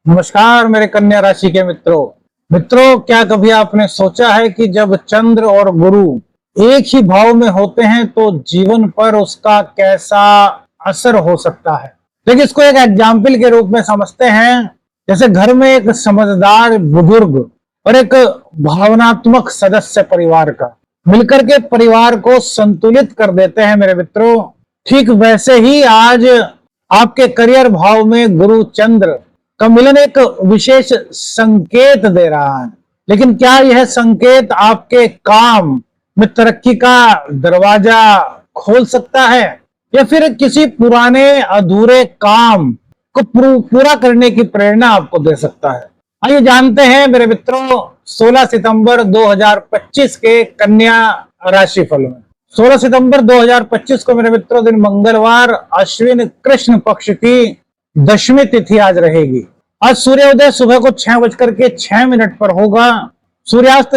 नमस्कार मेरे कन्या राशि के मित्रों, क्या कभी आपने सोचा है कि जब चंद्र और गुरु एक ही भाव में होते हैं तो जीवन पर उसका कैसा असर हो सकता है। देखिए, इसको एक एग्जाम्पल के रूप में समझते हैं। जैसे घर में एक समझदार बुजुर्ग और एक भावनात्मक सदस्य परिवार का मिलकर के परिवार को संतुलित कर देते हैं मेरे मित्रों। ठीक वैसे ही आज आपके करियर भाव में गुरु चंद्र का मिलन एक विशेष संकेत दे रहा है। लेकिन क्या यह संकेत आपके काम में तरक्की का दरवाजा खोल सकता है या फिर किसी पुराने अधूरे काम को पूरा करने की प्रेरणा आपको दे सकता है? आइए जानते हैं मेरे मित्रों 16 सितंबर 2025 के कन्या राशि फल में। 16 सितंबर 2025 को मेरे मित्रों दिन मंगलवार, अश्विन कृष्ण पक्ष की दशमी तिथि आज रहेगी। आज सूर्योदय सुबह को 6:06 पर होगा। सूर्यास्त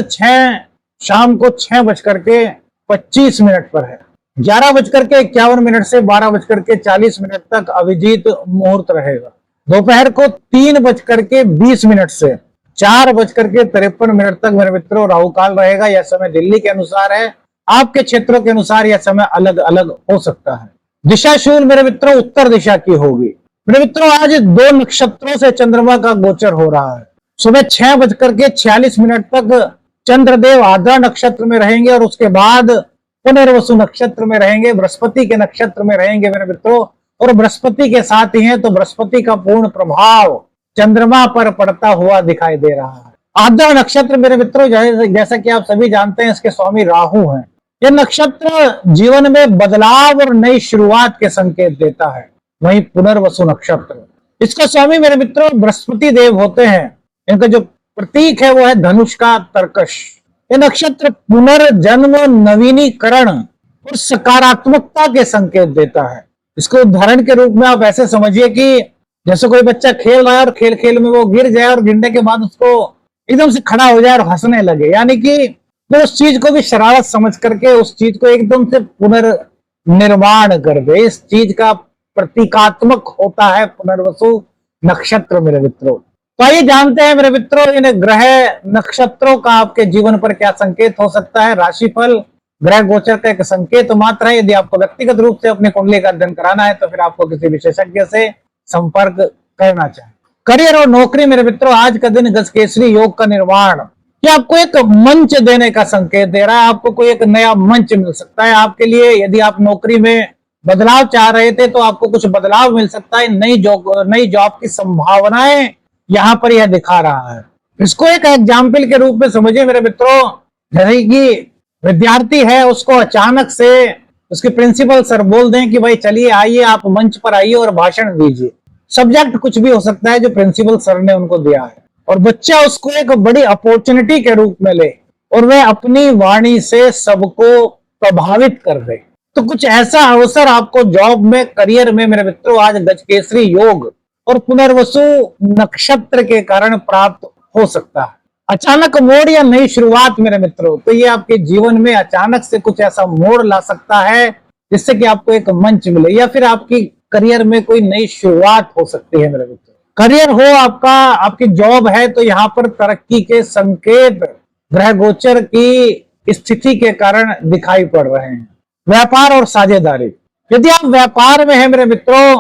शाम को 6:25 पर है। 11:51 से 12:40 तक अभिजीत मुहूर्त रहेगा। दोपहर को 3:20 से 4:53 तक मेरे मित्रों राहु काल रहेगा। यह समय दिल्ली के अनुसार है, आपके क्षेत्रों के अनुसार यह समय अलग अलग हो सकता है। दिशा शूल मेरे मित्रों उत्तर दिशा की होगी। मेरे मित्रों आज 2 नक्षत्रों से चंद्रमा का गोचर हो रहा है। सुबह 6:46 तक चंद्रदेव आद्रा नक्षत्र में रहेंगे और उसके बाद पुनर्वसु नक्षत्र में रहेंगे, बृहस्पति के नक्षत्र में रहेंगे मेरे मित्रों। और बृहस्पति के साथ ही हैं तो बृहस्पति का पूर्ण प्रभाव चंद्रमा पर पड़ता हुआ दिखाई दे रहा है। आद्रा नक्षत्र मेरे मित्रों जैसा कि आप सभी जानते हैं इसके स्वामी राहु हैं। यह नक्षत्र जीवन में बदलाव और नई शुरुआत के संकेत देता है। वहीं पुनर्वसु नक्षत्र इसका स्वामी मेरे मित्रों बृहस्पति देव होते हैं। इनका जो प्रतीक है वो है धनुष का तर्कश। यह नक्षत्र पुनर्जन्म, नवीनीकरण और सकारात्मकता के संकेत देता है। इसको उदाहरण के रूप में आप ऐसे समझिए कि जैसे कोई बच्चा खेल रहा है और खेल खेल में वो गिर जाए और गिरने के बाद उसको एकदम से खड़ा हो जाए और हंसने लगे, यानी कि वो उस चीज को भी शरारत समझ करके उस चीज को एकदम से पुनर्निर्माण कर दे। इस चीज का प्रतीकात्मक होता है पुनर्वसु नक्षत्र मेरे मित्रों। तो आइए जानते हैं मेरे मित्रों इन ग्रह नक्षत्रों का आपके जीवन पर क्या संकेत हो सकता है। राशिफल ग्रह गोचर का एक संकेत मात्र है। यदि आपको व्यक्तिगत रूप से अपनी कुंडली का अध्ययन कराना है तो फिर आपको किसी विशेषज्ञ से संपर्क करना चाहिए। करियर और नौकरी मेरे मित्रों आज का दिन गजकेसरी योग का निर्माण ये आपको एक मंच देने का संकेत दे रहा है। आपको कोई एक नया मंच मिल सकता है आपके लिए। यदि आप नौकरी में बदलाव चाह रहे थे तो आपको कुछ बदलाव मिल सकता है। नई जॉब की संभावनाएं यहाँ पर यह दिखा रहा है। इसको एक एग्जाम्पल के रूप में समझिए मेरे मित्रों। जैसे कि विद्यार्थी है, उसको अचानक से उसके प्रिंसिपल सर बोल दें कि भाई चलिए आइए आप मंच पर आइए और भाषण दीजिए। सब्जेक्ट कुछ भी हो सकता है जो प्रिंसिपल सर ने उनको दिया है और बच्चा उसको एक बड़ी अपॉर्चुनिटी के रूप में ले और वह अपनी वाणी से सबको प्रभावित कर दे। तो कुछ ऐसा अवसर आपको जॉब में, करियर में मेरे मित्रों आज गजकेसरी योग और पुनर्वसु नक्षत्र के कारण प्राप्त हो सकता है। अचानक मोड़ या नई शुरुआत मेरे मित्रों, तो ये आपके जीवन में अचानक से कुछ ऐसा मोड़ ला सकता है जिससे कि आपको एक मंच मिले या फिर आपकी करियर में कोई नई शुरुआत हो सकती है मेरे मित्रों। करियर हो आपका, आपकी जॉब है तो यहाँ पर तरक्की के संकेत ग्रह गोचर की स्थिति के कारण दिखाई पड़ रहे हैं। व्यापार और साझेदारी, यदि आप व्यापार में हैं मेरे मित्रों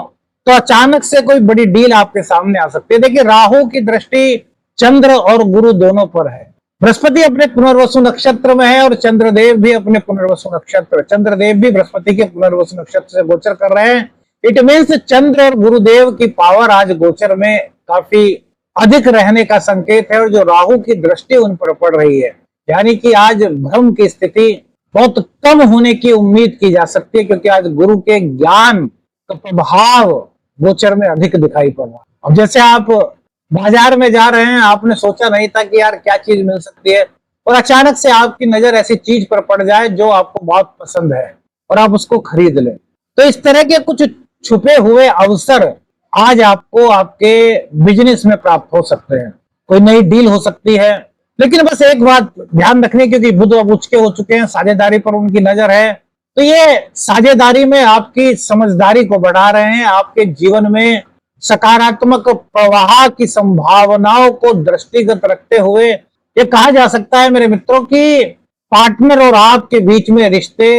तो अचानक से कोई बड़ी डील आपके सामने आ सकती है। देखिए राहु की दृष्टि चंद्र और गुरु दोनों पर है। बृहस्पति अपने पुनर्वसु नक्षत्र में है और चंद्रदेव भी अपने पुनर्वसु नक्षत्र, चंद्रदेव भी बृहस्पति के पुनर्वसु नक्षत्र से गोचर कर रहे हैं। इट मीन्स चंद्र और गुरुदेव की पावर आज गोचर में काफी अधिक रहने का संकेत है और जो राहु की दृष्टि उन पर पड़ रही है, यानी कि आज भ्रम की स्थिति बहुत कम होने की उम्मीद की जा सकती है क्योंकि आज गुरु के ज्ञान का प्रभाव गोचर में अधिक दिखाई पड़ रहा है। अब जैसे आप बाजार में जा रहे हैं, आपने सोचा नहीं था कि यार क्या चीज मिल सकती है और अचानक से आपकी नजर ऐसी चीज पर पड़ जाए जो आपको बहुत पसंद है और आप उसको खरीद लें। तो इस तरह के कुछ छुपे हुए अवसर आज आपको आपके बिजनेस में प्राप्त हो सकते हैं। कोई नई डील हो सकती है। लेकिन बस एक बात ध्यान रखनी, क्योंकि बुध अब उच्च के हो चुके हैं, साझेदारी पर उनकी नजर है, तो ये साझेदारी में आपकी समझदारी को बढ़ा रहे हैं। आपके जीवन में सकारात्मक प्रवाह की संभावनाओं को दृष्टिगत रखते हुए ये कहा जा सकता है मेरे मित्रों कि पार्टनर और आपके बीच में रिश्ते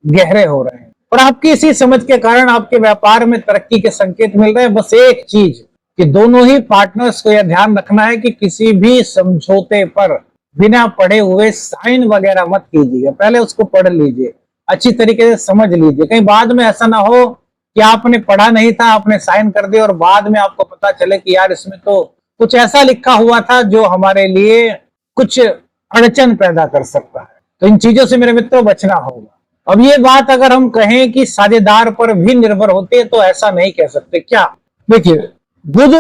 गहरे हो रहे हैं और आपकी इसी समझ के कारण आपके व्यापार में तरक्की के संकेत मिल रहे हैं। बस एक चीज कि दोनों ही पार्टनर्स को यह ध्यान रखना है कि किसी भी समझौते पर बिना पढ़े हुए साइन वगैरह मत कीजिए। पहले उसको पढ़ लीजिए, अच्छी तरीके से समझ लीजिए, कहीं बाद में ऐसा ना हो कि आपने पढ़ा नहीं था, आपने साइन कर दिया और बाद में आपको पता चले कि यार इसमें तो कुछ ऐसा लिखा हुआ था जो हमारे लिए कुछ अड़चन पैदा कर सकता है। तो इन चीजों से मेरे मित्रों बचना होगा। अब ये बात अगर हम कहें कि साझेदार पर भी निर्भर होती है तो ऐसा नहीं कह सकते। क्या, देखिए, बुध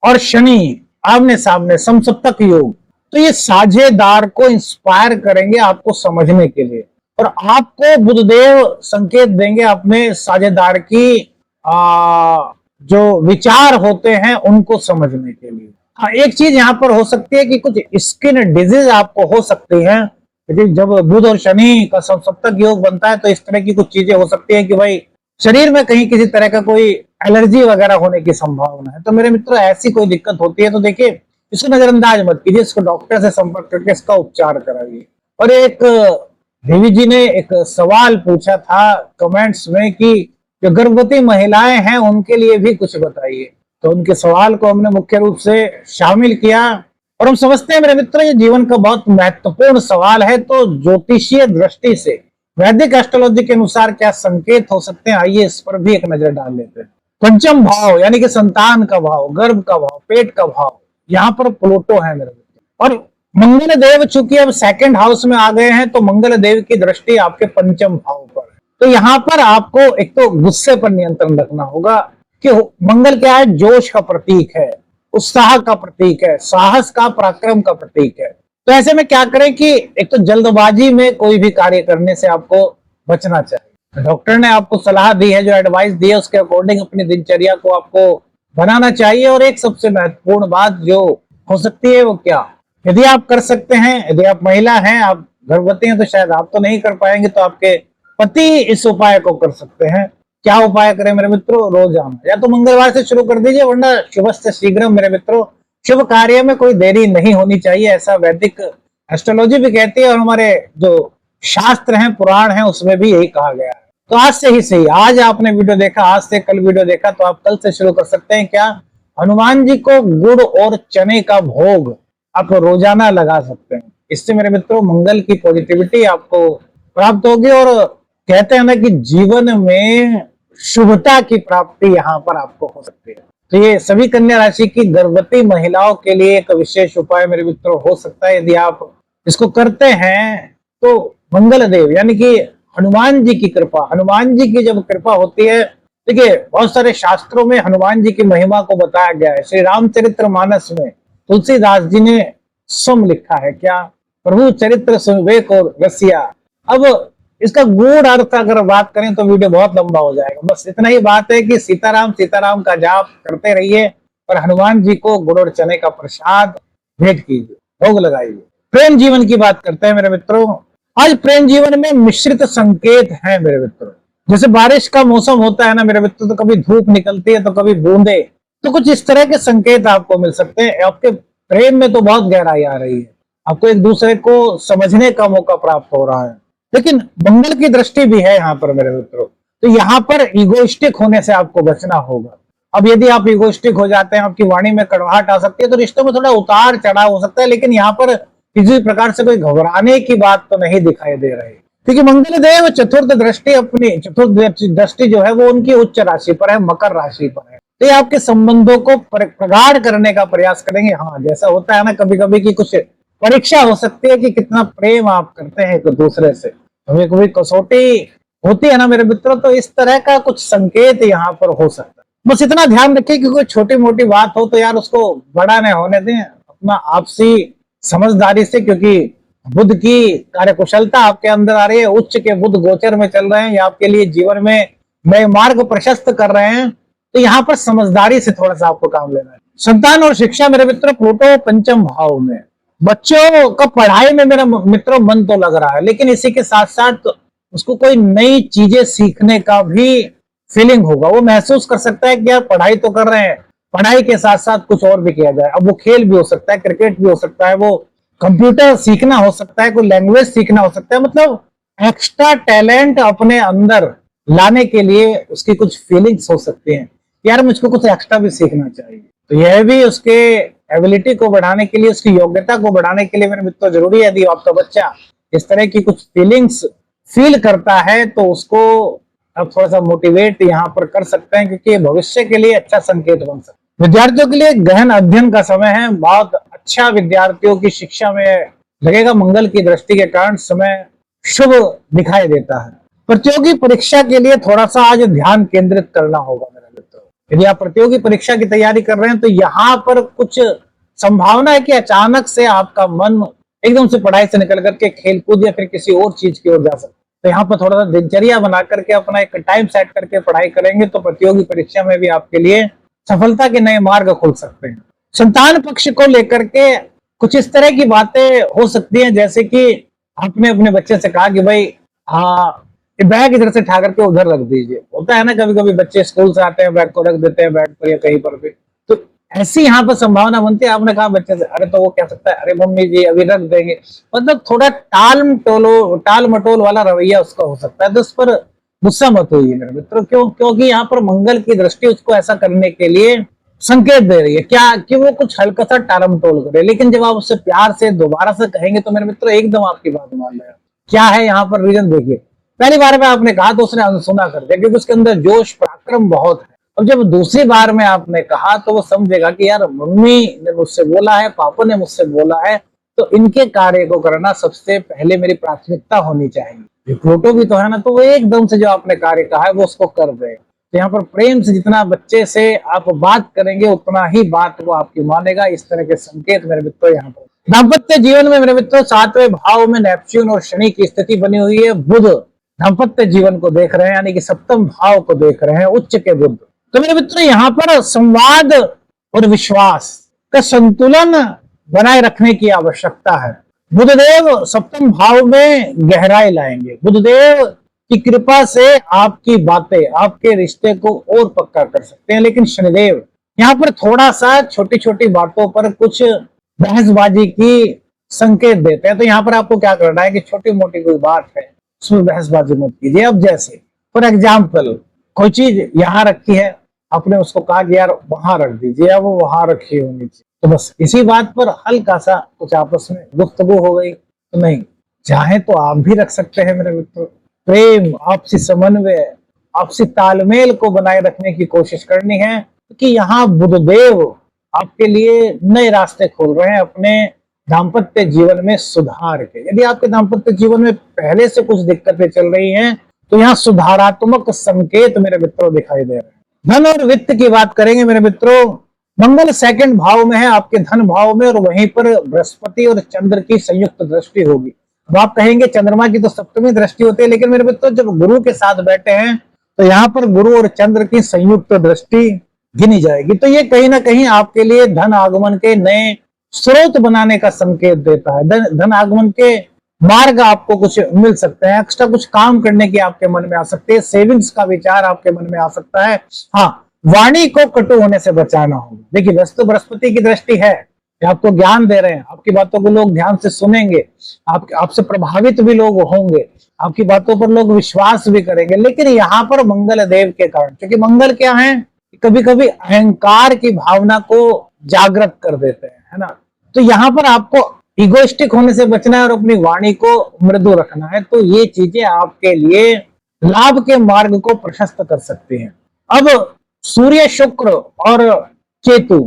और शनि आमने सामने समसप्तक योग, तो ये साझेदार को इंस्पायर करेंगे आपको समझने के लिए और आपको बुधदेव संकेत देंगे अपने साझेदार की जो विचार होते हैं उनको समझने के लिए। हाँ, एक चीज यहाँ पर हो सकती है कि कुछ स्किन डिजीज आपको हो सकती है। जब बुध और शनि का समसप्तक योग बनता है तो इस तरह की कुछ चीजें हो सकती है कि भाई शरीर में कहीं किसी तरह का कोई एलर्जी वगैरह होने की संभावना है। तो मेरे मित्रों ऐसी कोई दिक्कत होती है तो देखिए इसको नजरअंदाज मत कीजिए, इसको डॉक्टर से संपर्क करके इसका उपचार कराइए। और एक देवी जी ने एक सवाल पूछा था कमेंट्स में कि जो गर्भवती महिलाएं हैं उनके लिए भी कुछ बताइए, तो उनके सवाल को हमने मुख्य रूप से शामिल किया और हम समझते हैं मेरे मित्रों ये जीवन का बहुत महत्वपूर्ण सवाल है। तो ज्योतिषीय दृष्टि से वैदिक एस्ट्रोलॉजी के अनुसार क्या संकेत हो सकते हैं, आइए इस पर भी एक नजर डाल लेते हैं। पंचम भाव यानी कि संतान का भाव, गर्भ का भाव, पेट का भाव, यहाँ पर प्लूटो है मेरे मित्रों और मंगल देव चूंकि अब सेकंड हाउस में आ गए हैं तो मंगल देव की दृष्टि आपके पंचम भाव पर है। तो यहाँ पर आपको एक तो गुस्से पर नियंत्रण रखना होगा कि मंगल क्या है, जोश का प्रतीक है, उत्साह का प्रतीक है, साहस का, पराक्रम का प्रतीक है। तो ऐसे में क्या करें कि एक तो जल्दबाजी में कोई भी कार्य करने से आपको बचना चाहिए। डॉक्टर ने आपको सलाह दी है, जो एडवाइस दी है उसके अकॉर्डिंग अपनी दिनचर्या को आपको बनाना चाहिए। और एक सबसे महत्वपूर्ण बात जो हो सकती है वो क्या, यदि आप कर सकते हैं, यदि आप महिला हैं, आप गर्भवती हैं तो शायद आप तो नहीं कर पाएंगे, तो आपके पति इस उपाय को कर सकते हैं। क्या उपाय करें मेरे मित्रों, रोजाना या तो मंगलवार से शुरू कर दीजिए, वरना शुभस्य शीघ्रम मेरे मित्रों, शुभ कार्य में कोई देरी नहीं होनी चाहिए, ऐसा वैदिक एस्ट्रोलॉजी भी कहती है और हमारे जो शास्त्र हैं, पुराण हैं, उसमें भी यही कहा गया है। तो आज से ही सही, आज आपने वीडियो देखा, आज से कल वीडियो देखा, तो आप कल से शुरू कर सकते हैं। क्या, हनुमान जी को गुड़ और चने का भोग आप रोजाना लगा सकते हैं। इससे मेरे मित्रों मंगल की पॉजिटिविटी आपको प्राप्त होगी और कहते हैं ना कि जीवन में शुभता की प्राप्ति यहाँ पर आपको हो सकती है। तो ये सभी कन्या राशि की गर्भवती महिलाओं के लिए एक विशेष उपाय मेरे मित्रों हो सकता है। यदि आप इसको करते हैं तो मंगल देव यानी कि हनुमान जी की कृपा, हनुमान जी की जब कृपा होती है, देखिए बहुत सारे शास्त्रों में हनुमान जी की महिमा को बताया गया है। श्री रामचरितमानस में तुलसीदास जी ने सुम लिखा है, क्या, प्रभु चरित्र सुविवेक और रसिया। अब इसका गूढ़ अर्थ अगर बात करें तो वीडियो बहुत लंबा हो जाएगा। बस इतना ही बात है कि सीताराम सीताराम का जाप करते रहिए और हनुमान जी को गुड़ और चने का प्रसाद भेंट कीजिए, भोग लगाइए। प्रेम जीवन की बात करते हैं मेरे मित्रों। आज प्रेम जीवन में मिश्रित संकेत हैं मेरे मित्रों। जैसे बारिश का मौसम होता है ना मेरे मित्रों, तो कभी धूप निकलती है तो कभी बूंदे, तो कुछ इस तरह के संकेत आपको मिल सकते हैं। आपके प्रेम में तो बहुत गहराई आ रही है, आपको एक दूसरे को समझने का मौका प्राप्त हो रहा है, लेकिन मंगल की दृष्टि भी है यहाँ पर मेरे मित्रों। तो यहाँ पर इगोइस्टिक होने से आपको बचना होगा। अब यदि आप इगोइस्टिक हो जाते हैं, आपकी वाणी में कड़वाहट आ सकती है, तो रिश्तों में थोड़ा उतार चढ़ाव हो सकता है, लेकिन यहाँ पर किसी प्रकार से कोई घबराने की बात तो नहीं दिखाई दे रही, क्योंकि मंगल देव चतुर्थ दृष्टि, अपनी चतुर्थ दृष्टि जो है वो उनकी उच्च राशि पर है, मकर राशि पर है। तो ये आपके संबंधों को प्रगाढ़ करने का प्रयास करेंगे। हाँ, जैसा होता है ना कभी कभी की कुछ परीक्षा हो सकती है कि कितना प्रेम आप करते हैं एक दूसरे से, कभी कभी कसौटी होती है ना मेरे मित्रों। तो इस तरह का कुछ संकेत यहाँ पर हो सकता है। बस इतना ध्यान रखिए कि कोई छोटी मोटी बात हो तो यार उसको बड़ा न होने दें, अपना आपसी समझदारी से, क्योंकि बुध की कार्यकुशलता आपके अंदर आ रही है, उच्च के बुध गोचर में चल रहे हैं, ये आपके लिए जीवन में नए मार्ग प्रशस्त कर रहे हैं। तो यहाँ पर समझदारी से थोड़ा सा आपको काम लेना है। संतान और शिक्षा मेरे मित्र, प्लूटो पंचम भाव में, बच्चों का पढ़ाई में मेरा मित्रों मन तो लग रहा है, लेकिन इसी के साथ साथ उसको कोई नई चीजें सीखने का भी फीलिंग होगा, वो महसूस कर सकता है कि यार पढ़ाई तो कर रहे हैं, पढ़ाई के साथ साथ कुछ और भी किया जाए। अब वो खेल भी हो सकता है, क्रिकेट भी हो सकता है, वो कंप्यूटर सीखना हो सकता है, कोई लैंग्वेज सीखना हो सकता है, मतलब एक्स्ट्रा टैलेंट अपने अंदर लाने के लिए उसकी कुछ फीलिंग्स हो सकती हैं, यार मुझको कुछ एक्स्ट्रा भी सीखना चाहिए। तो यह भी उसके एबिलिटी को बढ़ाने के लिए, उसकी योग्यता को बढ़ाने के लिए मेरे मित्रों जरूरी है। यदि आपका बच्चा इस तरह की कुछ फीलिंग्स फील करता है तो उसको अब थोड़ा सा मोटिवेट यहाँ पर कर सकते हैं, क्योंकि भविष्य के लिए अच्छा संकेत बन सकता है। विद्यार्थियों के लिए गहन अध्ययन का समय है, बहुत अच्छा विद्यार्थियों की शिक्षा में लगेगा। मंगल की दृष्टि के कारण समय शुभ दिखाई देता है। प्रतियोगी परीक्षा के लिए थोड़ा सा आज ध्यान केंद्रित करना होगा मेरे मित्रों। यदि आप प्रतियोगी परीक्षा की तैयारी कर रहे हैं तो यहाँ पर कुछ संभावना है कि अचानक से आपका मन एकदम से पढ़ाई से निकल करके खेल कूद या फिर किसी और चीज की ओर जा सकता है। तो यहाँ पर थोड़ा सा दिनचर्या बना करके अपना एक टाइम सेट करके पढ़ाई करेंगे तो प्रतियोगी परीक्षा में भी आपके लिए सफलता के नए मार्ग खुल सकते हैं। संतान पक्ष को लेकर के कुछ इस तरह की बातें हो सकती हैं, जैसे कि आपने अपने बच्चे से कहा कि भाई हाँ बैग इधर से उठा करके उधर रख दीजिए। होता है ना, कभी कभी बच्चे स्कूल से आते हैं बैग को रख देते हैं बेड पर या कहीं पर भी, तो ऐसी यहाँ पर संभावना बनती है। आपने कहा बच्चे से, अरे तो वो कह सकता है अरे मम्मी जी अभी रख देंगे, मतलब थोड़ा टाल मटोल वाला रवैया उसका हो सकता है। तो उस पर गुस्सा मत होइए मेरे मित्रों, क्योंकि यहाँ पर मंगल की दृष्टि उसको ऐसा करने के लिए संकेत दे रही है क्या कि वो कुछ हल्का सा टालम टोल करे। लेकिन जब आप उससे प्यार से दोबारा से कहेंगे तो मेरे मित्रों एकदम आपकी बात मान लेगा। क्या है यहाँ पर रीजन देखिए, पहली बार में आपने कहा तो उसने अनसुना कर दिया क्योंकि उसके अंदर जोश पराक्रम बहुत है। और जब दूसरी बार में आपने कहा तो वो समझेगा कि यार मम्मी ने मुझसे बोला है, पापा ने मुझसे बोला है, तो इनके कार्य को करना सबसे पहले मेरी प्राथमिकता होनी चाहिए। प्लूटो भी तो है ना, तो वो एकदम से जो आपने कार्य कहा है वो उसको कर दे। तो यहाँ पर प्रेम से जितना बच्चे से आप बात करेंगे उतना ही बात वो आपकी मानेगा। इस तरह के संकेत मेरे मित्रों यहाँ पर दाम्पत्य जीवन में मेरे मित्रों 7वें भाव में नेपच्यून और शनि की स्थिति बनी हुई है। बुध दाम्पत्य जीवन को देख रहे हैं, यानी कि 7वें भाव को देख रहे हैं, उच्च के बुध। तो मेरे मित्रों यहाँ पर संवाद और विश्वास का संतुलन बनाए रखने की आवश्यकता है। बुधदेव 7वें भाव में गहराई लाएंगे। बुधदेव की कृपा से आपकी बातें आपके रिश्ते को और पक्का कर सकते हैं। लेकिन शनिदेव यहाँ पर थोड़ा सा छोटी छोटी बातों पर कुछ बहसबाजी की संकेत देते हैं। तो यहाँ पर आपको क्या करना है कि छोटी मोटी कोई बात है उसमें बहसबाजी मत कीजिए। अब जैसे फॉर एग्जाम्पल कोई चीज यहाँ रखी है, आपने उसको कहा कि यार वहां रख दीजिए या वो वहां रखी होनी चाहिए, तो बस इसी बात पर हल्का सा कुछ आपस में गुफ्तगू हो गई। तो नहीं, चाहे तो आप भी रख सकते हैं मेरे मित्रों। प्रेम, आपसी समन्वय, आपसी तालमेल को बनाए रखने की कोशिश करनी है, क्योंकि यहाँ बुधदेव आपके लिए नए रास्ते खोल रहे हैं अपने दाम्पत्य जीवन में सुधार के। यदि आपके दाम्पत्य जीवन में पहले से कुछ दिक्कतें चल रही हैं तो यहाँ सुधारात्मक संकेत मेरे मित्रों दिखाई दे रहे हैं। धन और वित्त की बात करेंगे मेरे मित्रों। मंगल 2nd भाव में है आपके धन भाव में, और वहीं पर बृहस्पति और चंद्र की संयुक्त दृष्टि होगी। अब आप कहेंगे चंद्रमा की तो 7वीं दृष्टि होती है, लेकिन मेरे मित्रों जब गुरु के साथ बैठे हैं तो यहाँ पर गुरु और चंद्र की संयुक्त दृष्टि गिनी जाएगी। तो ये कहीं ना कहीं आपके लिए धन आगमन के नए स्रोत बनाने का संकेत देता है। धन आगमन के मार्ग आपको कुछ मिल सकते हैं, एक्स्ट्रा कुछ काम करने की आपके मन में आ सकती है, सेविंग्स का विचार आपके मन में आ सकता है। हाँ, वाणी को कटु होने से बचाना होगा। देखिए वस्तु बृहस्पति की दृष्टि है, आपको ज्ञान दे रहे हैं, आपकी बातों को लोग ध्यान से सुनेंगे, आपसे प्रभावित भी लोग होंगे, आपकी बातों पर लोग विश्वास भी करेंगे। लेकिन यहाँ पर मंगल देव के कारण, क्योंकि मंगल क्या है, कभी कभी अहंकार की भावना को जागृत कर देते हैं, है ना। तो यहाँ पर आपको इगोइस्टिक होने से बचना है और अपनी वाणी को मृदु रखना है। तो ये चीजें आपके लिए लाभ के मार्ग को प्रशस्त कर सकती हैं। अब सूर्य, शुक्र और केतु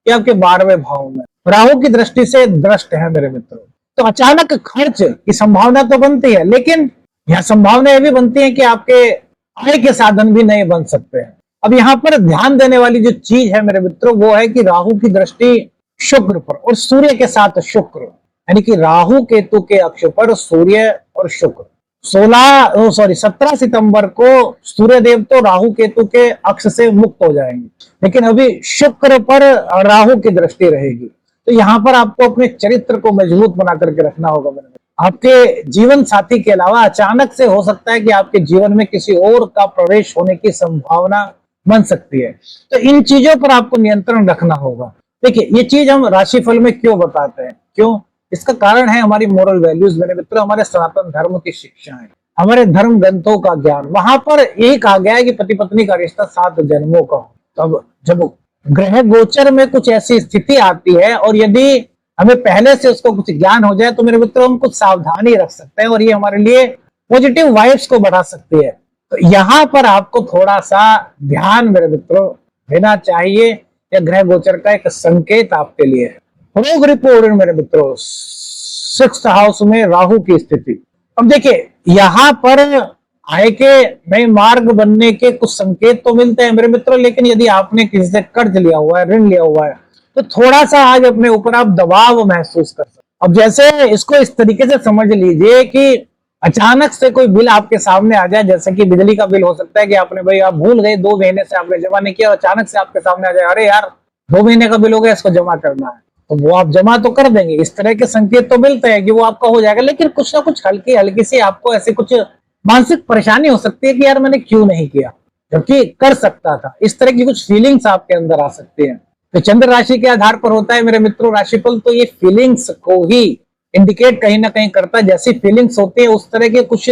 ये आपके 12वें भाव में राहु की दृष्टि से दृष्ट है मेरे मित्रों। तो अचानक खर्च की संभावना तो बनती है, लेकिन यह संभावना यह भी बनती है कि आपके आय के साधन भी नए बन सकते हैं। अब यहाँ पर ध्यान देने वाली जो चीज है मेरे मित्रों वो है कि राहु की दृष्टि शुक्र पर और सूर्य के साथ शुक्र, यानी कि राहु केतु के अक्ष पर सूर्य और शुक्र। 17 सितंबर को सूर्य देव तो राहु केतु के अक्ष से मुक्त हो जाएंगे, लेकिन अभी शुक्र पर राहु की दृष्टि रहेगी। तो यहाँ पर आपको अपने चरित्र को मजबूत बना करके रखना होगा। आपके जीवन साथी के अलावा अचानक से हो सकता है कि आपके जीवन में किसी और का प्रवेश होने की संभावना बन सकती है। तो इन चीजों पर आपको नियंत्रण रखना होगा। देखिए, ये चीज हम राशिफल में क्यों बताते हैं, क्यों, इसका कारण है हमारी मोरल वैल्यूज मेरे मित्रों, हमारे सनातन धर्म की शिक्षाएं, हमारे धर्म ग्रंथों का ज्ञान। वहां पर यही कहा गया है कि पति पत्नी का रिश्ता 7 जन्मों का हो। तब जब ग्रह गोचर में कुछ ऐसी स्थिति आती है और यदि हमें पहले से उसको कुछ ज्ञान हो जाए तो मेरे मित्रों हम कुछ सावधानी रख सकते हैं और ये हमारे लिए पॉजिटिव वाइब्स को बढ़ा सकती है। तो यहाँ पर आपको थोड़ा सा ध्यान मेरे मित्रों देना चाहिए। यह ग्रह गोचर का एक संकेत आपके लिए है। रोग रिपोर्ट मेरे मित्रों, 6th हाउस में राहु की स्थिति। अब देखिए, यहाँ पर आय के नए मार्ग बनने के कुछ संकेत तो मिलते हैं मेरे मित्रों, लेकिन यदि आपने किसी से कर्ज लिया हुआ है, ऋण लिया हुआ है, तो थोड़ा सा आज अपने ऊपर आप दबाव महसूस कर सकते। अब जैसे इसको इस तरीके से समझ लीजिए कि अचानक से कोई बिल आपके सामने आ जाए, जैसे कि बिजली का बिल हो सकता है कि आपने, भाई आप भूल गए, 2 महीने से आपने जमा नहीं किया और अचानक से आपके सामने आ जाए, अरे यार 2 महीने का बिल हो गया, इसको जमा करना है, तो वो आप जमा तो कर देंगे। इस तरह के संकेत तो मिलते हैं कि वो आपका हो जाएगा, लेकिन कुछ ना कुछ हल्की हल्की सी आपको ऐसे कुछ मानसिक परेशानी हो सकती है कि यार मैंने क्यों नहीं किया, जबकि कर सकता था। इस तरह की कुछ फीलिंग्स आपके अंदर आ सकती हैं। तो चंद्र राशि के आधार पर होता है मेरे मित्रों राशिफल, तो ये फीलिंग्स को ही इंडिकेट कहीं ना कहीं करता है। जैसी फीलिंग्स होती है उस तरह के कुछ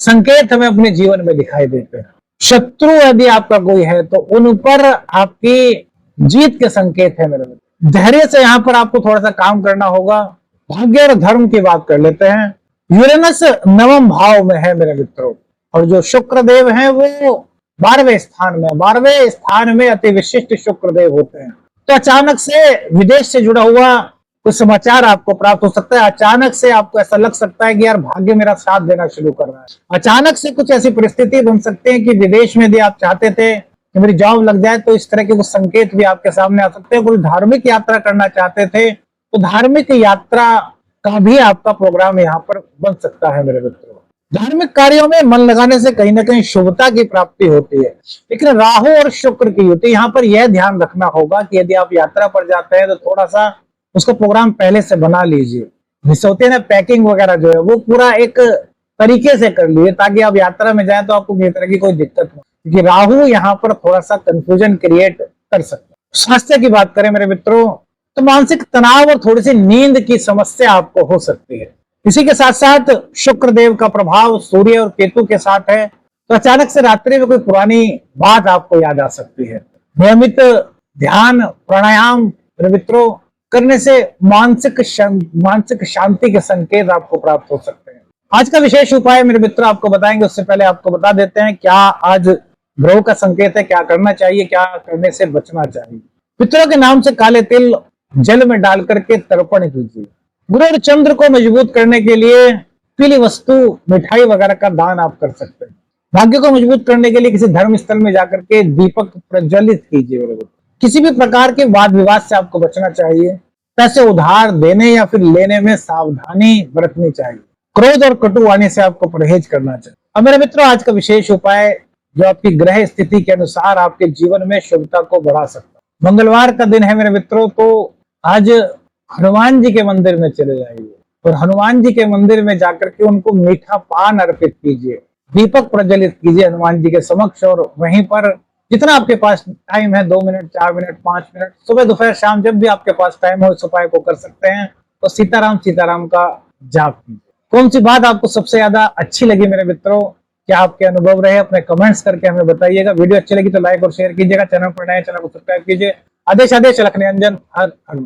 संकेत हमें अपने जीवन में दिखाई देते हैं। शत्रु यदि आपका कोई है तो उन पर आपकी जीत के संकेत है मेरे मित्र। धैर्य से यहाँ पर आपको थोड़ा सा काम करना होगा। भाग्य और धर्म की बात कर लेते हैं। यूरेनस 9वें भाव में है मेरे मित्रों, और जो शुक्र देव है वो 12वें स्थान में। 12वें स्थान में अति विशिष्ट शुक्र देव होते हैं। तो अचानक से विदेश से जुड़ा हुआ कुछ समाचार आपको प्राप्त हो सकता है। अचानक से आपको ऐसा लग सकता है कि यार भाग्य मेरा साथ देना शुरू कर रहा है। अचानक से कुछ ऐसी परिस्थिति बन सकती है कि विदेश में यदि आप चाहते थे कि मेरी जॉब लग जाए, तो इस तरह के कुछ संकेत भी आपके सामने आ सकते हैं। कोई धार्मिक यात्रा करना चाहते थे तो धार्मिक यात्रा का भी आपका प्रोग्राम यहाँ पर बन सकता है मेरे मित्रों। धार्मिक कार्यों में मन लगाने से कहीं ना कहीं शुभता की प्राप्ति होती है। लेकिन राहु और शुक्र की युति, यहाँ पर यह ध्यान रखना होगा कि यदि आप यात्रा पर जाते हैं तो थोड़ा सा उसका प्रोग्राम पहले से बना लीजिए। जिससे होते हैं ना, पैकिंग वगैरह जो है वो पूरा एक तरीके से कर लीजिए ताकि आप यात्रा में जाए तो आपको किसी तरह की कोई दिक्कत हो, क्योंकि राहु यहाँ पर थोड़ा सा कंफ्यूजन क्रिएट कर सकता है। स्वास्थ्य की बात करें मेरे मित्रों, तो मानसिक तनाव और थोड़ी सी नींद की समस्या आपको हो सकती है। इसी के साथ साथ शुक्र देव का प्रभाव सूर्य और केतु के साथ है, तो अचानक से रात्रि में कोई पुरानी बात आपको याद आ सकती है। नियमित ध्यान प्राणायाम मेरे मित्रों करने से मानसिक शांति के संकेत आपको प्राप्त हो सकते हैं। आज का विशेष उपाय मेरे मित्र आपको बताएंगे, उससे पहले आपको बता देते हैं क्या आज ग्रह का संकेत है, क्या करना चाहिए, क्या करने से बचना चाहिए। पितरों के नाम से काले तिल जल में डाल करके तर्पण कीजिए। गुरु और चंद्र को मजबूत करने के लिए पीली वस्तु मिठाई वगैरह का दान आप कर सकते हैं। भाग्य को मजबूत करने के लिए किसी धर्म स्थल में जाकर के दीपक प्रज्वलित कीजिए। किसी भी प्रकार के वाद विवाद से आपको बचना चाहिए। पैसे उधार देने या फिर लेने में सावधानी बरतनी चाहिए। क्रोध और कटु वाणी से आपको परहेज करना चाहिए। अब मेरे मित्रों, आज का विशेष उपाय जो आपकी ग्रह स्थिति के अनुसार आपके जीवन में शुभता को बढ़ा सकता है। मंगलवार का दिन है मेरे मित्रों, तो आज हनुमान जी के मंदिर में चले जाइए और हनुमान जी के मंदिर में जाकर के उनको मीठा पान अर्पित कीजिए, दीपक प्रज्वलित कीजिए हनुमान जी के समक्ष। और वहीं पर जितना आपके पास टाइम है, 2 मिनट, 4 मिनट, 5 मिनट, सुबह दोपहर शाम जब भी आपके पास टाइम हो इस उपाय को कर सकते हैं। तो सीताराम का जाप कीजिए। कौन सी बात आपको सबसे ज्यादा अच्छी लगी मेरे मित्रों, क्या आपके अनुभव रहे, अपने कमेंट्स करके हमें बताइएगा। वीडियो अच्छी लगी तो लाइक और शेयर कीजिएगा। चैनल पर नए चैनल को सब्सक्राइब कीजिए। आदेश लखन निरंजन, हर हर।